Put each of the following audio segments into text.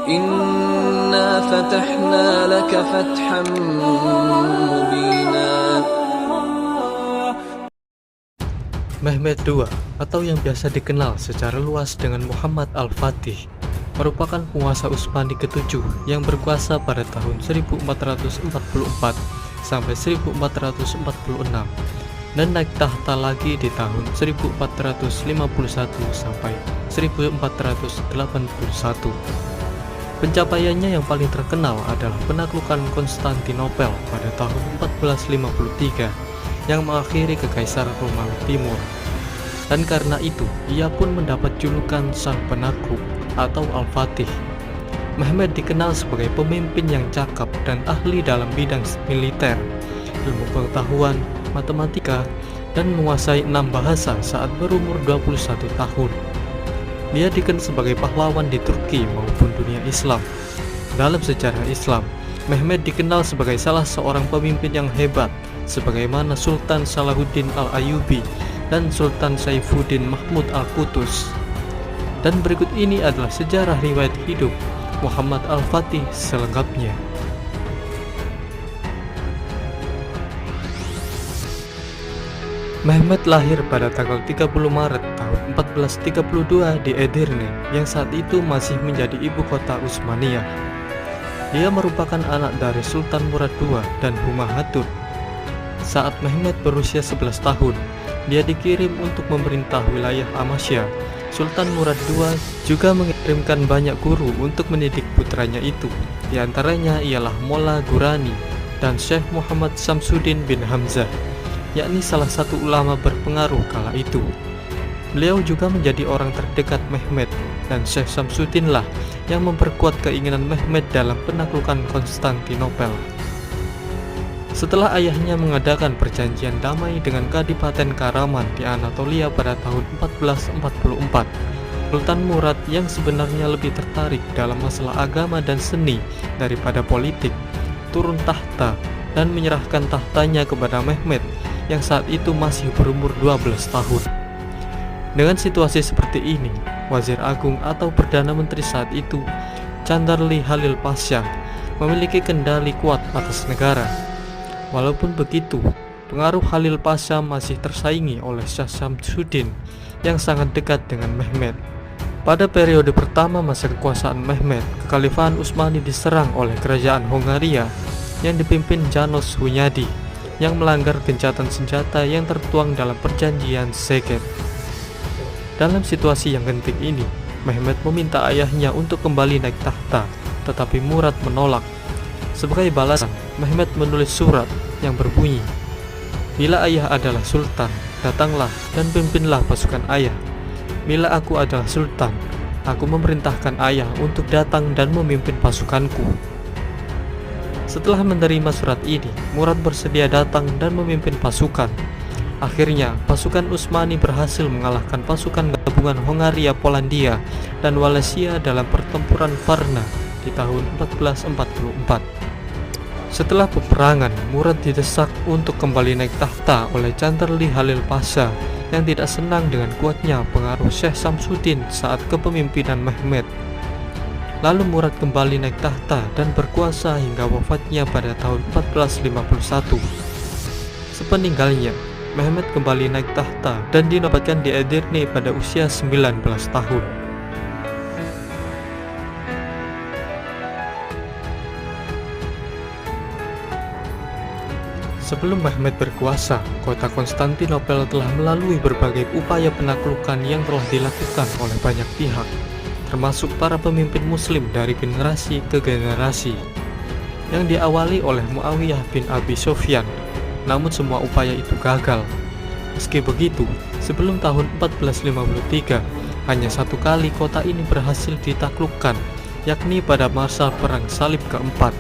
إنا فتحنا لك فتحا مبينا. Mehmed II, atau yang biasa dikenal secara luas dengan Muhammad Al-Fatih, merupakan penguasa Utsmani ke-7 yang berkuasa pada tahun 1444 sampai 1446 dan naik tahta lagi di tahun 1451 sampai 1481. Pencapaiannya yang paling terkenal adalah penaklukan Konstantinopel pada tahun 1453 yang mengakhiri Kekaisaran Romawi Timur. Dan karena itu, ia pun mendapat julukan Sang Penakluk atau Al-Fatih. Mehmed dikenal sebagai pemimpin yang cakap dan ahli dalam bidang militer, ilmu pengetahuan, matematika, dan menguasai 6 bahasa saat berumur 21 tahun. Dia dikenal sebagai pahlawan di Turki maupun dunia Islam. Dalam sejarah Islam, Mehmed dikenal sebagai salah seorang pemimpin yang hebat, sebagaimana Sultan Salahuddin Al-Ayyubi dan Sultan Saifuddin Mahmud Al-Qutuz. Dan berikut ini adalah sejarah riwayat hidup Muhammad Al-Fatih selengkapnya. Mehmed lahir pada tanggal 30 Maret tahun 1432 di Edirne, yang saat itu masih menjadi ibu kota Utsmaniyah. Dia merupakan anak dari Sultan Murad II dan Huma Hatun. Saat Mehmed berusia 11 tahun, dia dikirim untuk memerintah wilayah Amasya. Sultan Murad II juga mengirimkan banyak guru untuk mendidik putranya itu. Di antaranya ialah Molla Ghurani dan Syekh Muhammad Samsuddin bin Hamzah, yakni salah satu ulama berpengaruh kala itu. Beliau juga menjadi orang terdekat Mehmed, dan Syekh Samsuddin lah yang memperkuat keinginan Mehmed dalam penaklukan Konstantinopel. Setelah ayahnya mengadakan perjanjian damai dengan Kadipaten Karaman di Anatolia pada tahun 1444, Sultan Murad yang sebenarnya lebih tertarik dalam masalah agama dan seni daripada politik, turun tahta dan menyerahkan tahtanya kepada Mehmed yang saat itu masih berumur 12 tahun. Dengan situasi seperti ini, Wazir Agung atau Perdana Menteri saat itu, Chandarli Halil Pasha, memiliki kendali kuat atas negara. Walaupun begitu, pengaruh Halil Pasha masih tersaingi oleh Syekh Samsuddin yang sangat dekat dengan Mehmed. Pada periode pertama masa kekuasaan Mehmed, Kekhalifahan Utsmani diserang oleh kerajaan Hongaria yang dipimpin János Hunyadi yang melanggar gencatan senjata yang tertuang dalam perjanjian Szeged. Dalam situasi yang genting ini, Mehmed meminta ayahnya untuk kembali naik tahta, tetapi Murad menolak. Sebagai balasan, Mehmed menulis surat yang berbunyi, "Bila ayah adalah sultan, datanglah dan pimpinlah pasukan ayah. Bila aku adalah sultan, aku memerintahkan ayah untuk datang dan memimpin pasukanku." Setelah menerima surat ini, Murad bersedia datang dan memimpin pasukan. Akhirnya, pasukan Utsmani berhasil mengalahkan pasukan gabungan Hongaria, Polandia, dan Wallachia dalam pertempuran Varna di tahun 1444. Setelah peperangan, Murad didesak untuk kembali naik tahta oleh Chandarli Halil Pasha yang tidak senang dengan kuatnya pengaruh Syekh Samsuddin saat kepemimpinan Mehmed. Lalu Murad kembali naik tahta dan berkuasa hingga wafatnya pada tahun 1451. Sepeninggalnya, Mehmed kembali naik tahta dan dinobatkan di Edirne pada usia 19 tahun. Sebelum Mehmed berkuasa, kota Konstantinopel telah melalui berbagai upaya penaklukan yang telah dilakukan oleh banyak pihak, termasuk para pemimpin muslim dari generasi ke generasi, yang diawali oleh Muawiyah bin Abi Sufyan. Namun semua upaya itu gagal. Meski begitu, sebelum tahun 1453, hanya satu kali kota ini berhasil ditaklukkan, yakni pada masa Perang Salib keempat.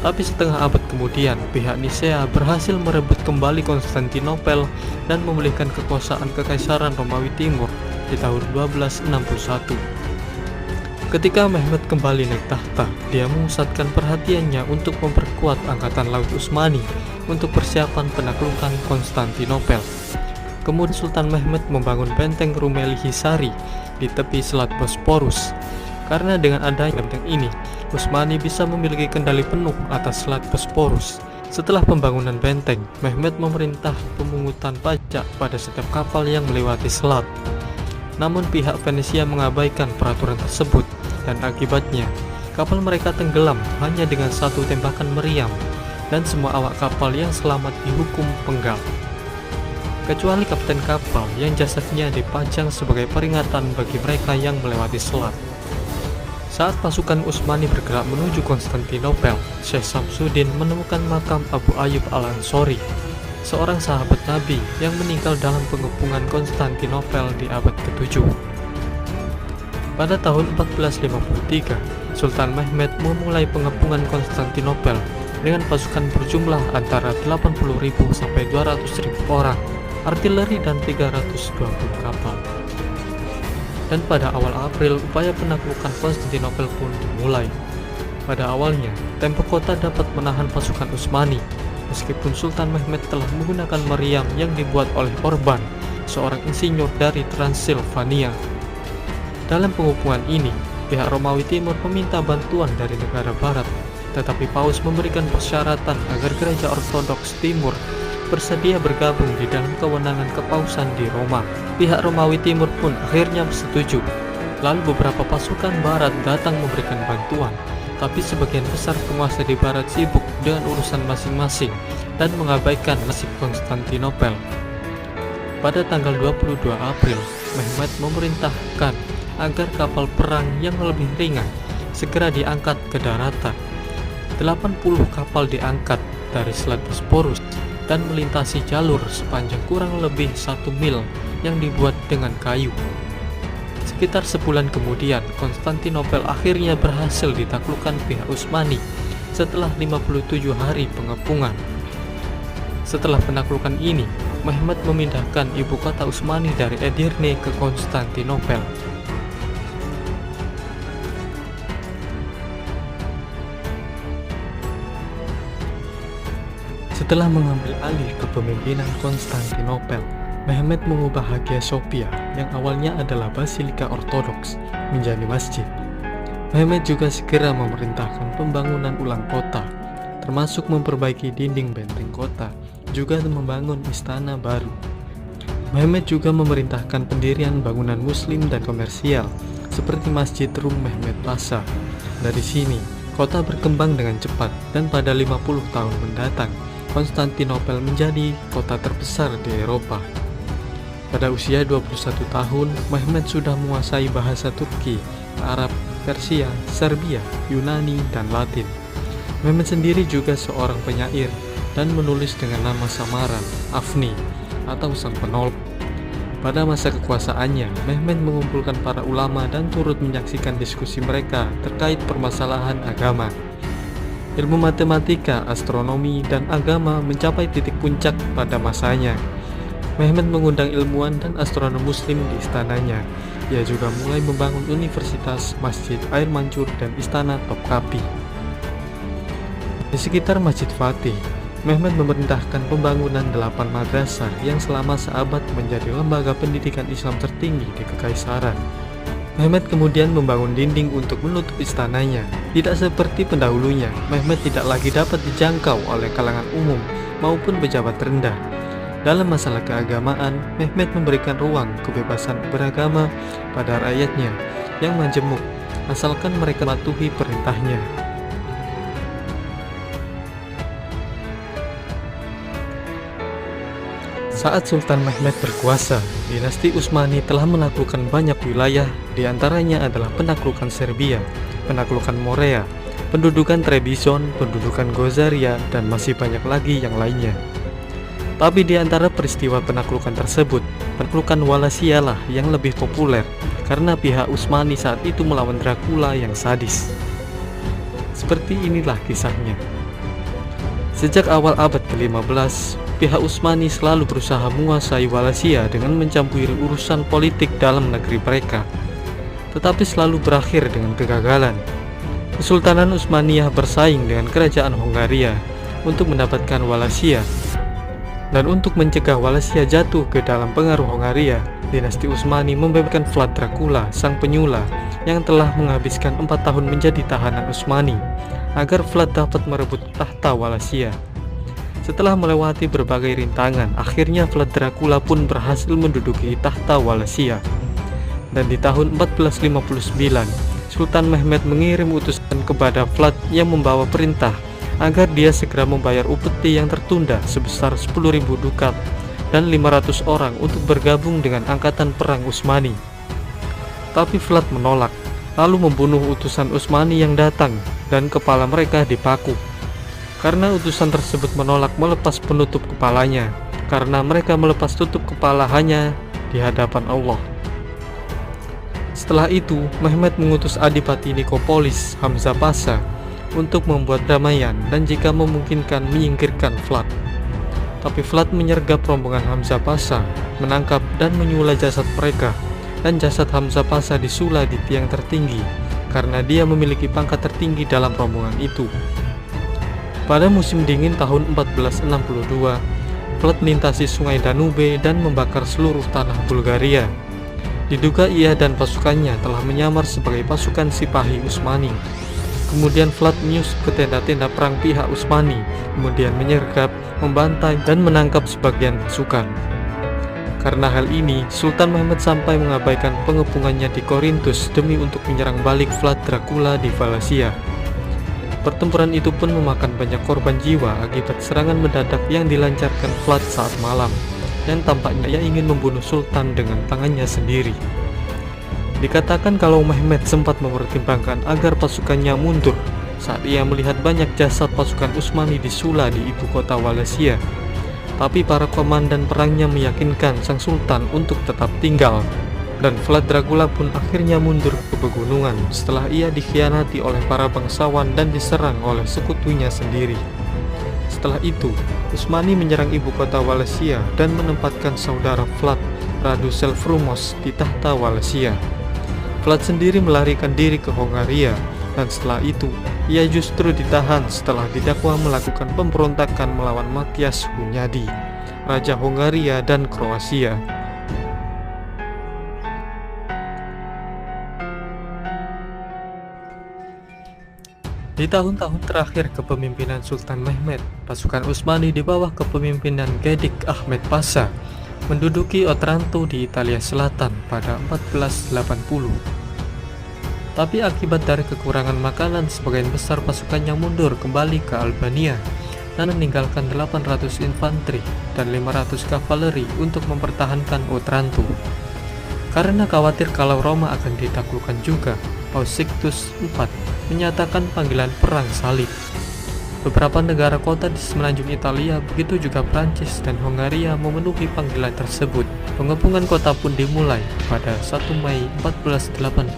Tapi setengah abad kemudian, pihak Nisea berhasil merebut kembali Konstantinopel dan memulihkan kekuasaan Kekaisaran Romawi Timur di tahun 1261. Ketika Mehmed kembali naik tahta, dia memusatkan perhatiannya untuk memperkuat Angkatan Laut Utsmani untuk persiapan penaklukan Konstantinopel. Kemudian Sultan Mehmed membangun benteng Rumeli Hisari di tepi Selat Bosporus. Karena dengan adanya benteng ini, Utsmani bisa memiliki kendali penuh atas Selat Bosporus. Setelah pembangunan benteng, Mehmed memerintah pemungutan pajak pada setiap kapal yang melewati selat. Namun pihak Venesia mengabaikan peraturan tersebut, dan akibatnya kapal mereka tenggelam hanya dengan satu tembakan meriam, dan semua awak kapal yang selamat dihukum penggal, kecuali kapten kapal yang jasadnya dipajang sebagai peringatan bagi mereka yang melewati selat. Saat pasukan Utsmani bergerak menuju Konstantinopel, Syekh Samsudin menemukan makam Abu Ayyub al-Ansori, seorang sahabat Nabi yang meninggal dalam pengepungan Konstantinopel di abad ke-7. Pada tahun 1453, Sultan Mehmed memulai pengepungan Konstantinopel dengan pasukan berjumlah antara 80.000 sampai 200.000 orang, artileri dan 320 kapal. Dan pada awal April, upaya penaklukan Konstantinopel pun dimulai. Pada awalnya, tembok kota dapat menahan pasukan Utsmani, meskipun Sultan Mehmed telah menggunakan meriam yang dibuat oleh Orban, seorang insinyur dari Transilvania. Dalam pengepungan ini, pihak Romawi Timur meminta bantuan dari negara Barat, tetapi Paus memberikan persyaratan agar gereja Ortodoks Timur bersedia bergabung di dalam kewenangan kepausan di Roma. Pihak Romawi Timur pun akhirnya setuju. Lalu beberapa pasukan Barat datang memberikan bantuan, tapi sebagian besar penguasa di Barat sibuk dengan urusan masing-masing dan mengabaikan nasib Konstantinopel. Pada tanggal 22 April, Mehmed memerintahkan agar kapal perang yang lebih ringan segera diangkat ke daratan. 80 kapal diangkat dari Selat Bosporus dan melintasi jalur sepanjang kurang lebih 1 mil yang dibuat dengan kayu. Sekitar sebulan kemudian, Konstantinopel akhirnya berhasil ditaklukkan pihak Utsmani setelah 57 hari pengepungan. Setelah penaklukan ini, Mehmed memindahkan ibu kota Utsmani dari Edirne ke Konstantinopel. Setelah mengambil alih kepemimpinan Konstantinopel, Mehmed mengubah Hagia Sophia yang awalnya adalah basilika ortodoks menjadi masjid. Mehmed juga segera memerintahkan pembangunan ulang kota, termasuk memperbaiki dinding benteng kota, juga membangun istana baru. Mehmed juga memerintahkan pendirian bangunan muslim dan komersial, seperti Masjid Rum Mehmed Pasha. Dari sini, kota berkembang dengan cepat, dan pada 50 tahun mendatang, Konstantinopel menjadi kota terbesar di Eropa. Pada usia 21 tahun, Mehmed sudah menguasai bahasa Turki, Arab, Persia, Serbia, Yunani, dan Latin. Mehmed sendiri juga seorang penyair dan menulis dengan nama samaran, Afni, atau Sang Penolong. Pada masa kekuasaannya, Mehmed mengumpulkan para ulama dan turut menyaksikan diskusi mereka terkait permasalahan agama. Ilmu matematika, astronomi, dan agama mencapai titik puncak pada masanya. Mehmed mengundang ilmuwan dan astronom muslim di istananya. Ia juga mulai membangun universitas, masjid, air mancur, dan istana Topkapi. Di sekitar Masjid Fatih, Mehmed memerintahkan pembangunan 8 madrasah yang selama seabad menjadi lembaga pendidikan Islam tertinggi di Kekaisaran. Mehmed kemudian membangun dinding untuk menutup istananya. Tidak seperti pendahulunya, Mehmed tidak lagi dapat dijangkau oleh kalangan umum maupun pejabat rendah. Dalam masalah keagamaan, Mehmed memberikan ruang kebebasan beragama pada rakyatnya yang majemuk, asalkan mereka mematuhi perintahnya. Saat Sultan Mehmed berkuasa, dinasti Utsmani telah menaklukkan banyak wilayah, diantaranya adalah penaklukan Serbia, penaklukan Morea, pendudukan Trebizond, pendudukan Gozaria, dan masih banyak lagi yang lainnya. Tapi di antara peristiwa penaklukan tersebut, penaklukan Wallachia lah yang lebih populer, karena pihak Utsmani saat itu melawan Dracula yang sadis. Seperti inilah kisahnya. Sejak awal abad ke-15, pihak Utsmani selalu berusaha menguasai Wallachia dengan mencampuri urusan politik dalam negeri mereka, tetapi selalu berakhir dengan kegagalan. Kesultanan Utsmaniyah bersaing dengan kerajaan Hongaria untuk mendapatkan Wallachia, dan untuk mencegah Wallachia jatuh ke dalam pengaruh Hongaria, dinasti Utsmani membebaskan Vlad Dracula, sang penyulah yang telah menghabiskan 4 tahun menjadi tahanan Utsmani, agar Vlad dapat merebut tahta Wallachia. Setelah melewati berbagai rintangan, akhirnya Vlad Dracula pun berhasil menduduki tahta Wallachia. Dan di tahun 1459, Sultan Mehmed mengirim utusan kepada Vlad yang membawa perintah agar dia segera membayar upeti yang tertunda sebesar 10.000 dukat dan 500 orang untuk bergabung dengan angkatan perang Utsmani. Tapi Vlad menolak, lalu membunuh utusan Utsmani yang datang dan kepala mereka dipaku. Karena utusan tersebut menolak melepas penutup kepalanya, karena mereka melepas tutup kepala hanya di hadapan Allah. Setelah itu, Mehmed mengutus Adipati Nikopolis, Hamzah Pasha, untuk membuat damaian dan jika memungkinkan menyingkirkan Vlad. Tapi Vlad menyergap rombongan Hamzah Pasha, menangkap dan menyula jasad mereka, dan jasad Hamzah Pasha disula di tiang tertinggi karena dia memiliki pangkat tertinggi dalam rombongan itu. Pada musim dingin tahun 1462, Vlad melintasi sungai Danube dan membakar seluruh tanah Bulgaria. Diduga ia dan pasukannya telah menyamar sebagai pasukan Sipahi Utsmani. Kemudian Vlad menyusup ke tenda-tenda perang pihak Utsmani, kemudian menyergap, membantai, dan menangkap sebagian pasukan. Karena hal ini, Sultan Mehmed sampai mengabaikan pengepungannya di Korintus demi untuk menyerang balik Vlad Dracula di Wallachia. Pertempuran itu pun memakan banyak korban jiwa akibat serangan mendadak yang dilancarkan Vlad saat malam, yang tampaknya ia ingin membunuh Sultan dengan tangannya sendiri. Dikatakan kalau Mehmed sempat mempertimbangkan agar pasukannya mundur saat ia melihat banyak jasad pasukan Utsmani disula di ibu kota Wallachia. Tapi para komandan perangnya meyakinkan sang sultan untuk tetap tinggal, dan Vlad Dracula pun akhirnya mundur ke pegunungan setelah ia dikhianati oleh para bangsawan dan diserang oleh sekutunya sendiri. Setelah itu, Utsmani menyerang ibu kota Wallachia dan menempatkan saudara Vlad, Radu Selvrumos, di tahta Wallachia. Vlad sendiri melarikan diri ke Hongaria, dan setelah itu ia justru ditahan setelah didakwa melakukan pemberontakan melawan Matyas Hunyadi, Raja Hongaria dan Kroasia. Di tahun-tahun terakhir kepemimpinan Sultan Mehmed, pasukan Utsmani di bawah kepemimpinan Gedik Ahmed Pasha menduduki Otranto di Italia Selatan pada 1480. Tapi akibat dari kekurangan makanan, sebagian besar pasukannya mundur kembali ke Albania dan meninggalkan 800 infanteri dan 500 kavaleri untuk mempertahankan Otranto. Karena khawatir kalau Roma akan ditaklukkan juga, Paus Sixtus IV menyatakan panggilan perang salib. Beberapa negara kota di semenanjung Italia, begitu juga Prancis dan Hongaria memenuhi panggilan tersebut. Pengepungan kota pun dimulai pada 1 Mei 1481.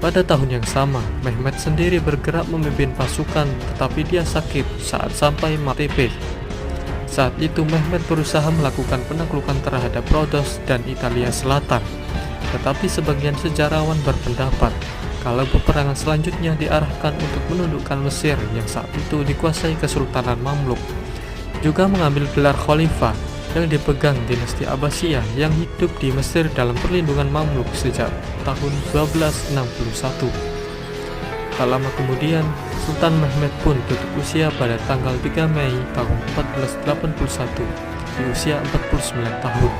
Pada tahun yang sama, Mehmed sendiri bergerak memimpin pasukan, tetapi dia sakit saat sampai Matepe. Saat itu Mehmed berusaha melakukan penaklukan terhadap Rhodos dan Italia Selatan, tetapi sebagian sejarawan berpendapat kalau peperangan selanjutnya diarahkan untuk menundukkan Mesir yang saat itu dikuasai Kesultanan Mamluk, juga mengambil gelar Khalifah yang dipegang dinasti Abbasiyah yang hidup di Mesir dalam perlindungan Mamluk sejak tahun 1261. Tak lama kemudian, Sultan Mehmed pun tutup usia pada tanggal 3 Mei tahun 1481 di usia 49 tahun.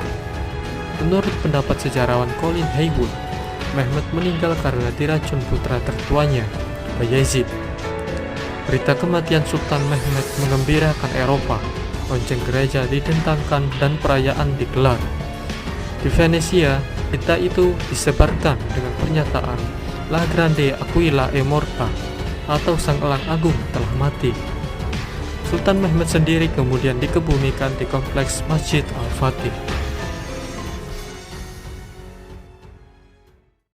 Menurut pendapat sejarawan Colin Haywood, Mehmed meninggal karena diracun putra tertuanya, Bayezid. Berita kematian Sultan Mehmed mengembirakan Eropa. Lonceng gereja didentangkan dan perayaan digelar. Di Venesia, berita itu disebarkan dengan pernyataan La Grande Aquila è morta, atau Sang Elang Agung telah mati. Sultan Mehmed sendiri kemudian dikebumikan di kompleks Masjid Al-Fatih.